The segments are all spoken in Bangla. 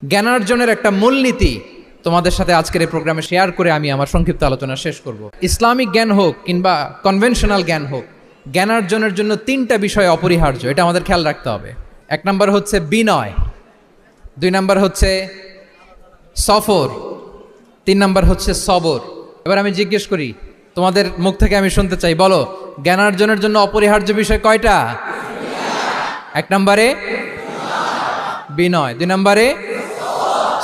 জ্ঞানার্জনের একটা মূলনীতি তোমাদের সাথে আজকের এই প্রোগ্রামে শেয়ার করে আমি আমার সংক্ষিপ্ত আলোচনা শেষ করব। ইসলামিক জ্ঞান হোক কিংবা কনভেনশনাল জ্ঞান হোক, জ্ঞানার্জনের জন্য তিনটা বিষয় অপরিহার্য, এটা আমাদের খেয়াল রাখতে হবে। এক নম্বর হচ্ছে বিনয়, দুই নম্বর হচ্ছে সফর, তিন নম্বর হচ্ছে সবর। এবার আমি জিজ্ঞেস করি, তোমাদের মুখ থেকে আমি শুনতে চাই, বলো জ্ঞানার্জনের জন্য অপরিহার্য বিষয় কয়টা? এক নম্বরে বিনয়, দুই নম্বরে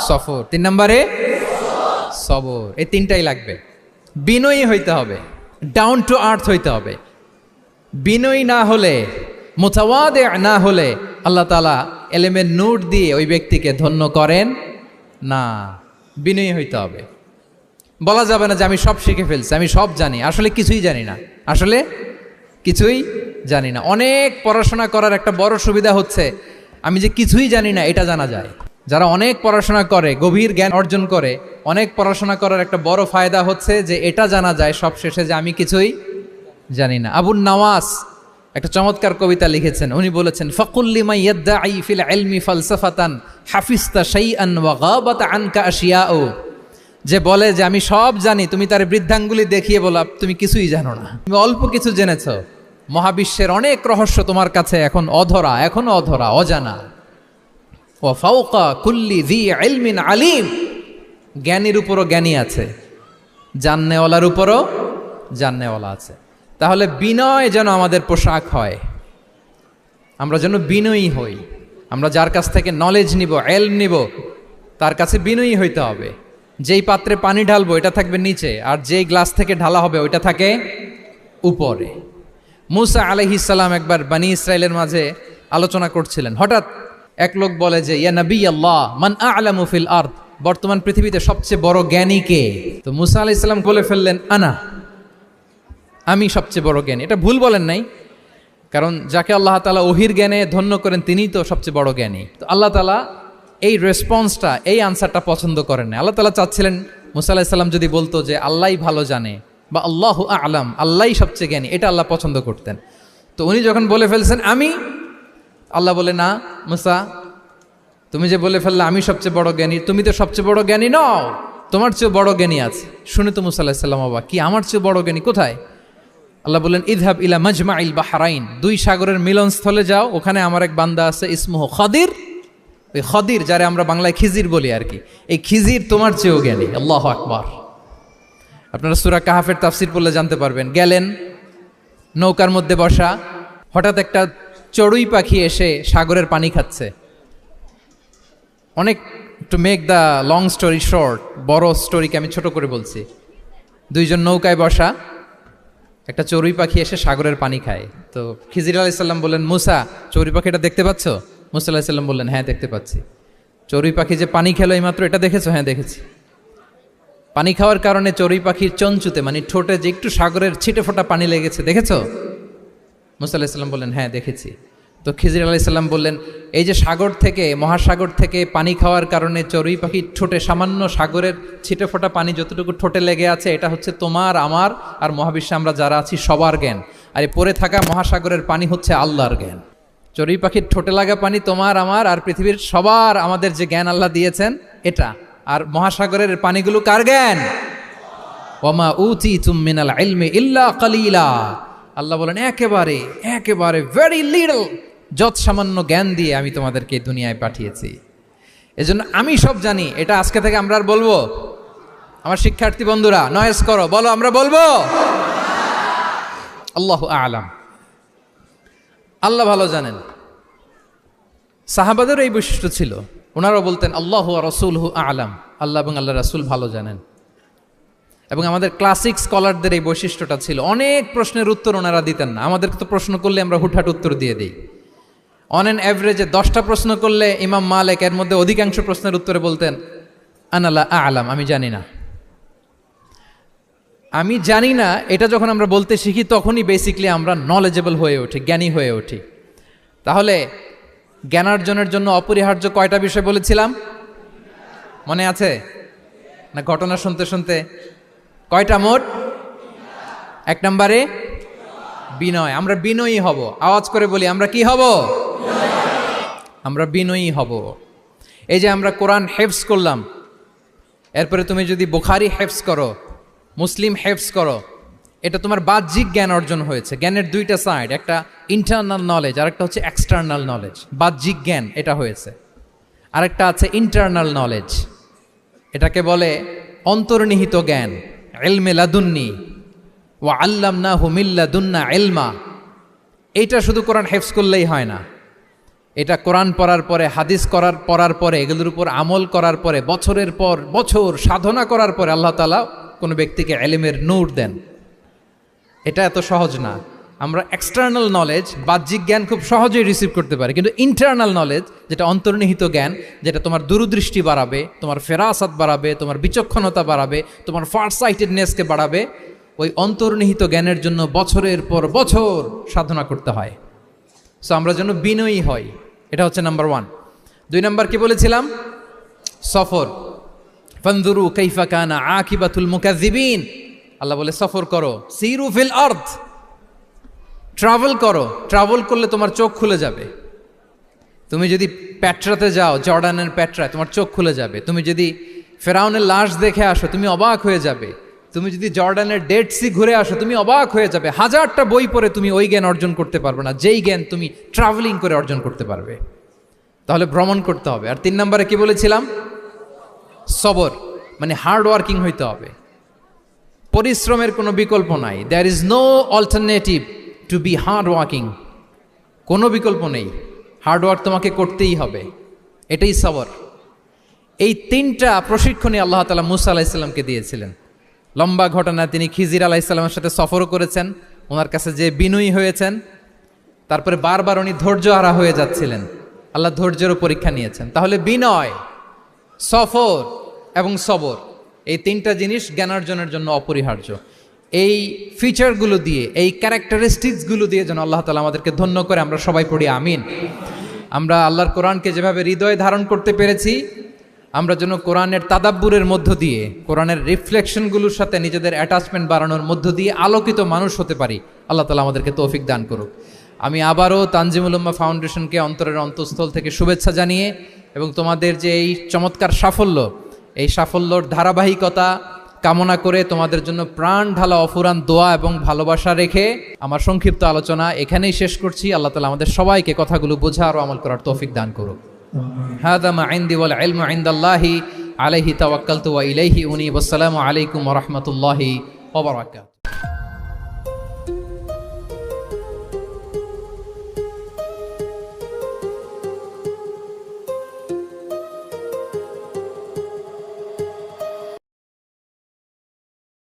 সফর, তিন নম্বরে সবর। এই তিনটাই লাগবে। বিনয়ী হইতে হবে, ডাউন টু আর্থ হইতে হবে। বিনয়ী না হলে, মুতাওয়াদে না হলে আল্লাহ তাআলা এলেমের নূর দিয়ে ওই ব্যক্তিকে ধন্য করেন না। বিনয়ী হইতে হবে। বলা যাবে না যে আমি সব শিখে ফেলছি, আমি সব জানি, আসলে কিছুই জানি না, আসলে কিছুই জানি না। অনেক পড়াশোনা করার একটা বড় সুবিধা হচ্ছে আমি যে কিছুই জানি না এটা জানা যায়। যারা অনেক পড়াশোনা করে, গভীর জ্ঞান অর্জন করে, অনেক পড়াশোনা করার একটা বড় ফায়দা হচ্ছে যে এটা জানা যায় সব শেষে যে আমি কিছুই জানি না। আবুন নওয়াস একটা চমৎকার কবিতা লিখেছেন। উনি বলেছেন, ফাকুল্লিমা ইয়াদদাঈ ফিল ইলমি ফালসাফাতান হাফিজতা শাইআন ওয়া গাবাত আনকা আশিয়াউ। যে বলে যে আমি সব জানি, তুমি তার বৃদ্ধাঙ্গুলি দেখিয়ে বলা তুমি কিছুই জানো না, তুমি অল্প কিছু জেনেছো। মহাবিশ্বের অনেক রহস্য তোমার কাছে এখন অধরা, এখনো অধরা, অজানা। ওয়া ফাওকা কুল্লি যী ইলমিন আলিম। জ্ঞানীর উপরও জ্ঞানী আছে, জাননেওয়ালার উপরও জাননেওয়ালা আছে। তাহলে বিনয় যেন আমাদের পোশাক হয়, আমরা যেন বিনয়ী হই। আমরা যার কাছ থেকে নলেজ নিব, ইলম নিব, তার কাছে বিনয়ী হইতে হবে। যেই পাত্রে পানি ঢালবো এটা থাকবে নিচে, আর যেই গ্লাস থেকে ঢালা হবে ওইটা থাকে উপরে। মুসা আলাইহিস সালাম একবার বনি ইসরাইলের মাঝে আলোচনা করছিলেন। হঠাৎ এক লোক বলে যে, ইয়া নবী আল্লাহ, মান আ'লামু ফিল আরদ, বর্তমান পৃথিবীতে সবচেয়ে বড় জ্ঞানী কে? তো মুসা আলাইহিস সালাম বলে ফেললেন, আনা, আমি সবচেয়ে বড় জ্ঞানী। এটা ভুল বলেন নাই, কারণ যাকে আল্লাহ তাআলা ওহির জ্ঞানে ধন্য করেন তিনিই তো সবচেয়ে বড় জ্ঞানী। তো আল্লাহ তাআলা এই রেসপন্সটা, এই আনসারটা পছন্দ করেন না। আল্লাহ তাআলা চাচ্ছিলেন মুসা আলাইহিস সালাম যদি বলতো যে আল্লাহই ভালো জানে বা আল্লাহু আ'লাম, আল্লাহই সবচেয়ে জ্ঞানী, এটা আল্লাহ পছন্দ করতেন। তো উনি যখন বলে ফেলছেন আমি, আল্লাহ বলে, না মুসা, তুমি যে বলে ফেললে আমি সবচেয়ে বড় জ্ঞানী, তুমি তো সবচেয়ে বড় জ্ঞানী নও, তোমার চেয়ে বড় জ্ঞানী আছে। শুনে তো মুসা আলাইহিস সালাম অবাক, কি আমার চেয়ে বড় জ্ঞানী কোথায়? আল্লাহ বললেন, ইযহাব ইলা মাজমাইল বাহরাইন, দুই সাগরের মিলনস্থলে যাও, ওখানে আমার এক বান্দা আছে ইসমুহু খাদির। ওই খাদির, যারে আমরা বাংলায় খিজির বলি আর কি, এই খিজির তোমার চেয়েও জ্ঞানী। আল্লাহু আকবার। আপনারা সূরা কাহাফের তাফসীর পড়লে জানতে পারবেন। গেলেন, নৌকার মধ্যে বসা, হঠাৎ একটা চড়ুই পাখি এসে সাগরের পানি খাচ্ছে। অনেক, to make the long story short, বড় স্টোরিকে আমি ছোট করে বলছি। দুইজন নৌকায় বসা, একটা চড়ুই পাখি এসে সাগরের পানি খায়। তো খিজির আলাইহিস সালাম বললেন, মুসা, চড়ুই পাখিটা দেখতে পাচ্ছ? মুসা আলাইহিস সালাম বললেন, হ্যাঁ দেখতে পাচ্ছি। চড়ুই পাখি যে পানি খেলো এইমাত্র, এটা দেখেছো? হ্যাঁ দেখেছি। পানি খাওয়ার কারণে চড়ুই পাখির চঞ্চুতে, মানে ঠোঁটে যে একটু সাগরের ছিটে ফোটা পানি লেগেছে, দেখেছো? মুসা আলাইহিস সালাম বললেন, হ্যাঁ দেখেছি। তো খিজির আলাইহিস সালাম বললেন, এই যে সাগর থেকে, মহাসাগর থেকে পানি খাওয়ার কারণে চড়ুই পাখির ঠোঁটে সামান্য সাগরের ছিটে ফোটা পানি যতটুকু ঠোঁটে লেগে আছে, এটা হচ্ছে তোমার, আমার আর মহাবিশ্বে আমরা যারা আছি সবার জ্ঞান। আর এই পড়ে থাকা মহাসাগরের পানি হচ্ছে আল্লাহর জ্ঞান। চড়ুই পাখির ঠোঁটে লাগা পানি তোমার, আমার আর পৃথিবীর সবার, আমাদের যে জ্ঞান আল্লাহ দিয়েছেন এটা। আর মহাসাগরের পানিগুলো কার জ্ঞান? ওয়ামা উতীতুম মিনাল ইলমি ইল্লা কালিলা। আল্লাহ বলেন, একেবারে একেবারে ভেরি লিটল, যত সামান্য জ্ঞান দিয়ে আমি তোমাদেরকে দুনিয়ায় পাঠিয়েছি। এজন্য আমি সব জানি, এটা আজকে থেকে আমরা আর বলবো? আমার শিক্ষার্থী বন্ধুরা নয়েজ করো, বলো আমরা বলবো আল্লাহু আ'লাম। আল্লাহ ভালো জানেন। সাহাবাদের এই বৈশিষ্ট্য ছিল, ওনারাও বলতেন আল্লাহু ওয়া রাসূলুহু আ'লাম, আল্লাহ এবং আল্লাহ রাসূল ভালো জানেন। এবং আমাদের ক্লাসিক স্কলারদের এই বৈশিষ্ট্যটা ছিল, অনেক প্রশ্নের উত্তর ওনারা দিতেন না। আমাদেরকে তো প্রশ্ন করলে আমরা হুটহাট উত্তর দিয়ে দিই। অন অ্যান অ্যাভারেজে 10টা প্রশ্ন করলে ইমাম মালিক এর মধ্যে অধিকাংশ প্রশ্নের উত্তরে বলতেন আনা লা আ'লাম, আমি জানি না। আমি জানি না, এটা যখন আমরা বলতে শিখি তখনই বেসিকলি আমরা নলেজেবল হয়ে উঠি, জ্ঞানী হয়ে উঠি। তাহলে জ্ঞানার্জনের জন্য অপরিহার্য কয়টা বিষয় বলেছিলাম? মনে আছে না? ঘটনা শুনতে শুনতে কয়টা মোট? এক নম্বরে বিনয়। আমরা বিনয়ী হব। আওয়াজ করে বলি, আমরা কি হব? আমরা বিনয়ী হব। এই যে আমরা কোরআন হেফজ করলাম, এরপরে তুমি যদি বুখারি হেফজ করো, মুসলিম হেফজ করো, এটা তোমার বাহ্যিক জ্ঞান অর্জন হয়েছে। জ্ঞানের দুইটা সাইড, একটা ইন্টারনাল নলেজ আর একটা হচ্ছে এক্সটার্নাল নলেজ। বাহ্যিক জ্ঞান এটা হয়েছে, আরেকটা আছে ইন্টারনাল নলেজ, এটাকে বলে অন্তর্নিহিত জ্ঞান। ইলমে লাদুন্নি ওয়া আল্লামনাহু মিন লাদুন্না ইলমা। এইটা শুধু কোরআন হেফজ করলেই হয় না, এটা কোরআন পড়ার পরে, হাদিস পড়ার পরে, এগুলোর উপর আমল করার পরে, বছরের পর বছর সাধনা করার পরে আল্লাহ তাআলা কোনো ব্যক্তিকে ইলমের নূর দেন। এটা এত সহজ না। আমরা এক্সটার্নাল নলেজ, বাহ্যিক জ্ঞান খুব সহজেই রিসিভ করতে পারি, কিন্তু ইন্টারনাল নলেজ, যেটা অন্তর্নিহিত জ্ঞান, যেটা তোমার দূরদৃষ্টি বাড়াবে, তোমার ফেরাসাত বাড়াবে, তোমার বিচক্ষণতা বাড়াবে, তোমার ফারসাইটেডনেসকে বাড়াবে, ওই অন্তর্নিহিত জ্ঞানের জন্য বছরের পর বছর সাধনা করতে হয়। সো আমরা যেন বিনয়ী হই, এটা হচ্ছে নাম্বার 1। 2 নাম্বার কি বলেছিলাম? সফর। ফানজুরু কাইফা কানা আকিবাতুল মুকাজ্জিবিন। আল্লাহ বলে সফর করো, সিরু ফিল আরদ, ট্রাভেল করো। ট্রাভেল করলে তোমার চোখ খুলে যাবে। তুমি যদি পেট্রাতে যাও, জর্ডানের পেট্রায়, তোমার চোখ খুলে যাবে। তুমি যদি ফেরাউনের লাশ দেখে আসো, তুমি অবাক হয়ে যাবে। তুমি যদি জর্ডানের ডেড সি ঘুরে আসো, তুমি অবাক হয়ে যাবে। 1000টা বই পড়ে তুমি ওই জ্ঞান অর্জন করতে পারবে না, যেই জ্ঞান তুমি ট্রাভেলিং করে অর্জন করতে পারবে। তাহলে ভ্রমণ করতে হবে। আর 3 নম্বরে কি বলেছিলাম? সবর, মানে হার্ড ওয়ার্কিং হইতে হবে। পরিশ্রমের কোনো বিকল্প নাই। There is no alternative to be hard working. কোনো বিকল্প নেই, হার্ড ওয়ার্ক তোমাকে করতেই হবে, এটাই সবর। এই 3টা প্রশিক্ষণই আল্লাহ তাআলা মুসা আলাইহিস সালামকে দিয়েছিলেন। লম্বা ঘটনা, তিনি খিজির আলাইহিস সালামের সাথে সফরও করেছেন, ওনার কাছে যে বিনয়ী হয়েছেন, তারপরে বারবার উনি ধৈর্যহারা হয়ে যাচ্ছিলেন, আল্লাহ ধৈর্যেরও পরীক্ষা নিয়েছেন। তাহলে বিনয়, সফর এবং সবর, এই 3টা জিনিস জ্ঞানার্জনের জন্য অপরিহার্য। এই ফিচারগুলো দিয়ে, এই ক্যারেক্টারিস্টিক্সগুলো দিয়ে যেন আল্লাহ তাআলা আমাদেরকে ধন্য করে। আমরা সবাই পড়ি আমিন। আমরা আল্লাহর কোরআনকে যেভাবে হৃদয়ে ধারণ করতে পেরেছি, আমরা যেন কোরআনের তাদাব্বুরের মধ্য দিয়ে, কোরআনের রিফ্লেকশনগুলোর সাথে নিজেদের অ্যাটাচমেন্ট বাড়ানোর মধ্য দিয়ে আলোকিত মানুষ হতে পারি। আল্লাহ তাআলা আমাদেরকে তৌফিক দান করুক। আমি আবারও তানজিমুল উম্মাহ ফাউন্ডেশনকে অন্তরের অন্তঃস্থল থেকে শুভেচ্ছা জানিয়ে, এবং তোমাদের যে এই চমৎকার সাফল্য, এই সাফল্যর ধারাবাহিকতা কামনা করে, তোমাদের জন্য প্রাণ ঢালা অফুরান দোয়া এবং ভালোবাসা রেখে আমার সংক্ষিপ্ত আলোচনা এখানেই শেষ করছি। আল্লাহ তাআলা আমাদের সবাইকে কথাগুলো বোঝার ও আমল করার তৌফিক দান করুক। হাদা মা ইনদি ওয়াল ইলমু ইনদাল্লাহি আলাইহি তাওয়াক্কালতু ওয়া ইলাইহি উনীব। আসসালামু আলাইকুম ওয়া রাহমাতুল্লাহি ওয়া বারাকাতুহু।